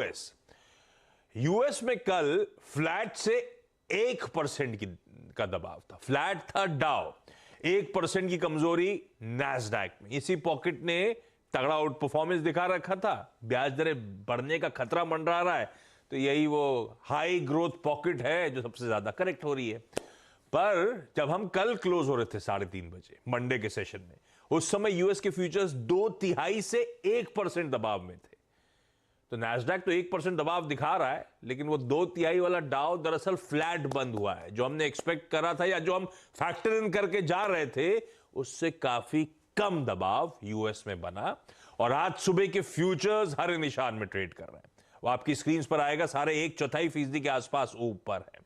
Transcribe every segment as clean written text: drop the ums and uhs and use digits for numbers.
US US में कल flat से 1% का दबाव था, फ्लैट था डाउ, 1% की कमजोरी नैस्डैक में। इसी पॉकेट ने तगड़ा आउट परफॉर्मेंस दिखा रखा था, ब्याज दरें बढ़ने का खतरा मंडरा रहा है, तो यही वो हाई ग्रोथ पॉकेट है जो सबसे ज्यादा करेक्ट हो रही है। पर जब हम कल क्लोज हो रहे थे 3:30 बजे मंडे के सेशन में, उस समय यूएस के फ्यूचर्स 2/3 से 1% दबाव में थे। तो नैस्डैक तो 1% दबाव दिखा रहा है, लेकिन वो 2/3 वाला डाउ दरअसल फ्लैट बंद हुआ है। जो हमने एक्सपेक्ट करा था या जो हम फैक्टर इन करके जा रहे थे, उससे काफी कम दबाव यूएस में बना और आज सुबह के फ्यूचर्स हर निशान में ट्रेड कर रहे हैं। वो आपकी स्क्रीन पर आएगा, सारे 1/4% के आसपास ऊपर है।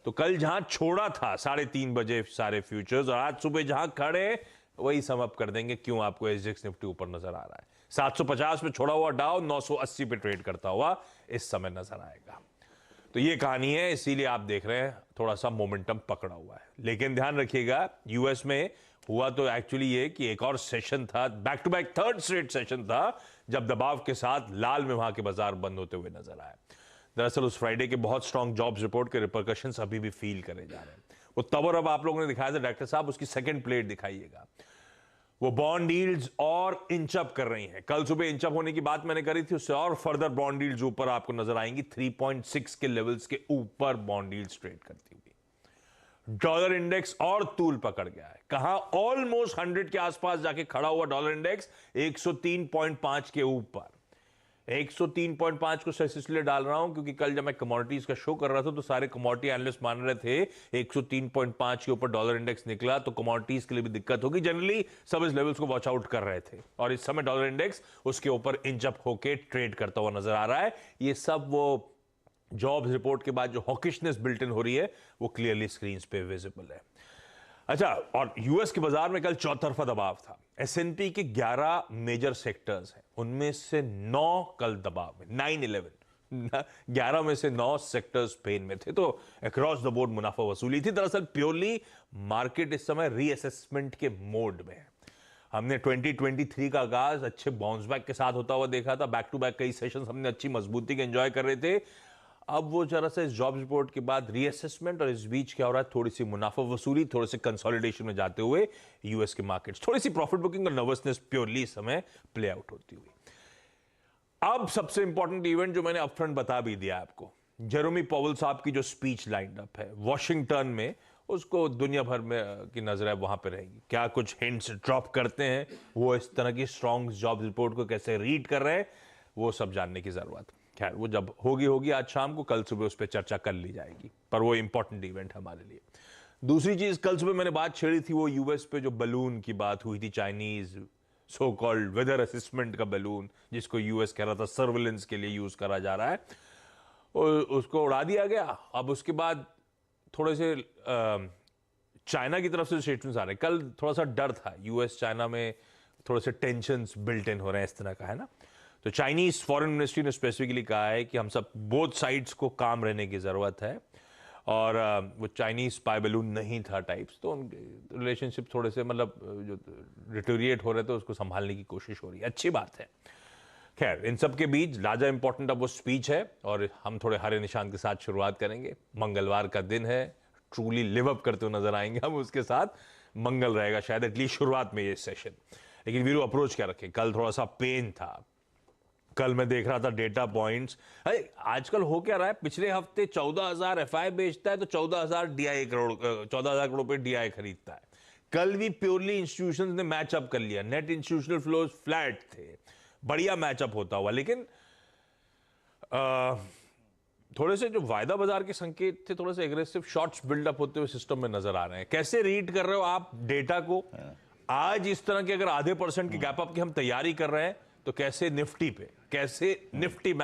तो कल जहां छोड़ा था 3:30 बजे सारे फ्यूचर्स, और आज सुबह जहां खड़े वही सम अप कर देंगे क्यों आपको एसजीएक्स निफ्टी ऊपर नजर आ रहा है। 750 पे छोड़ा हुआ डाउ 980 पे ट्रेड करता हुआ इस समय नजर आएगा। तो ये कहानी है, इसीलिए आप देख रहे हैं थोड़ा सा मोमेंटम पकड़ा हुआ है। लेकिन ध्यान रखिएगा, यूएस में हुआ तो एक्चुअली ये कि एक और सेशन था, back to back third straight session था, जब दबाव के साथ लाल में वहां के बाजार बंद होते हुए नजर आए। दरअसल उस फ्राइडे के बहुत स्ट्रॉन्ग जॉब्स रिपोर्ट के रिपरकशंस अभी भी फील करे जा रहे हैं। वो तब और अब आप लोगों ने दिखाया था, डॉक्टर साहब उसकी सेकंड प्लेट दिखाइएगा। वो बॉन्ड यील्ड्स और इंच अप कर रही हैं। कल सुबह इंच अप होने की बात मैंने करी थी, उससे और फर्दर बॉन्ड यील्ड्स ऊपर आपको नजर आएंगी। 3.6 के लेवल्स के ऊपर बॉन्ड यील्ड्स ट्रेड करती हुई। डॉलर इंडेक्स और तूल पकड़ गया है, कहां ऑलमोस्ट 100 के आसपास जाके खड़ा हुआ डॉलर इंडेक्स 103.5 के ऊपर। 103.5 को सिर्फ इसलिए डाल रहा हूं क्योंकि कल जब मैं कमोडिटीज का शो कर रहा था तो सारे कमोडिटी एनालिस्ट मान रहे थे 103.5 के ऊपर डॉलर इंडेक्स निकला तो कमोडिटीज के लिए भी दिक्कत होगी। जनरली सब इस लेवल्स को वॉच आउट कर रहे थे और इस समय डॉलर इंडेक्स उसके ऊपर इंच अप होके ट्रेड करता हुआ नजर आ रहा है। ये सब वो जॉब्स रिपोर्ट के बाद जो हॉकिशनेस बिल्ट इन हो रही है वो क्लियरली स्क्रीन पे विजिबल है। अच्छा, और यूएस के बाजार में कल चौतरफा दबाव था। एसएनपी के 11 मेजर सेक्टर्स हैं, उनमें से 9 कल दबाव में, 9-11 11 में से 9 सेक्टर्स पेन में थे। तो अक्रॉस द बोर्ड मुनाफा वसूली थी। दरअसल प्योरली मार्केट इस समय रीअसेसमेंट के मोड में है। हमने 2023 का आगाज अच्छे बाउंस बैक के साथ होता हुआ देखा था। बैक टू बैक कई सेशंस हमने अच्छी मजबूती के एंजॉय कर रहे थे। अब वो जरा से इस जॉब रिपोर्ट के बाद रीअसेसमेंट, और इस बीच क्या हो रहा है, थोड़ी सी मुनाफा वसूली, थोड़े से कंसोलिडेशन में जाते हुए यूएस के मार्केट्स, थोड़ी सी प्रॉफिट बुकिंग और नर्वसनेस प्योरली इस समय प्ले आउट होती हुई। अब सबसे इंपॉर्टेंट इवेंट जो मैंने अपफ्रंट बता भी दिया आपको, जेरोमी पॉवेल साहब की जो स्पीच लाइंड अप है वॉशिंगटन में, उसको दुनिया भर में की नजर है वहां पे रहेगी। क्या कुछ हिंट्स ड्रॉप करते हैं, वो इस तरह की स्ट्रॉन्ग जॉब रिपोर्ट को कैसे रीड कर रहे हैं, वो सब जानने की जरूरत। खैर वो जब होगी आज शाम को, कल सुबह उस पर चर्चा कर ली जाएगी, पर वो इंपॉर्टेंट इवेंट हमारे लिए। दूसरी चीज, कल सुबह मैंने बात छेड़ी थी वो यूएस पे जो बलून की बात हुई थी, Chinese so called weather assistant का बलून, जिसको यूएस कह रहा था सर्विलेंस के लिए यूज करा जा रहा है, और उसको उड़ा दिया गया। अब उसके बाद थोड़े से चाइना की तरफ से स्टेटमेंट्स आ रहे हैं। कल थोड़ा सा डर था, यूएस चाइना में थोड़े से टेंशंस बिल्ट इन हो रहे हैं इस तरह का, है ना। तो चाइनीज फॉरेन मिनिस्ट्री ने स्पेसिफिकली कहा है कि हम सब बोथ साइड्स को काम रहने की जरूरत है, और वो चाइनीज स्पाई बलून नहीं था टाइप्स, तो उनके रिलेशनशिप थोड़े से मतलब जो डिटोरिएट हो रहे थे उसको संभालने की कोशिश हो रही है, अच्छी बात है। खैर इन सब के बीच लाजा इंपॉर्टेंट अब वो स्पीच है, और हम थोड़े हरे निशान के साथ शुरुआत करेंगे। मंगलवार का दिन है, ट्रूली लिव अप करते हुए नजर आएंगे हम उसके साथ। मंगल रहेगा शायद एटलीस्ट शुरुआत में ये सेशन। लेकिन वीरू अप्रोच क्या रखें, कल थोड़ा सा पेन था। कल मैं देख रहा था डेटा पॉइंट्स, आजकल हो क्या रहा है, पिछले हफ्ते 14,000 एफआई बेचता है तो 14,000 करोड़ पे डीआई खरीदता है। कल भी प्योरली इंस्टीट्यूशंस ने मैचअप कर लिया, नेट इंस्टीट्यूशनल फ्लोज फ्लैट थे, बढ़िया मैचअप होता हुआ। लेकिन थोड़े से जो वायदा बाजार के संकेत थे, थोड़े से एग्रेसिव शॉर्ट्स बिल्डअप होते हुए सिस्टम में नजर आ रहे हैं। कैसे रीड कर रहे हो आप डेटा को? आज इस तरह के अगर आधे % की गैप अप की हम तैयारी कर रहे हैं, तो कैसे निफ्टी पे, कैसे निफ्टी बैंक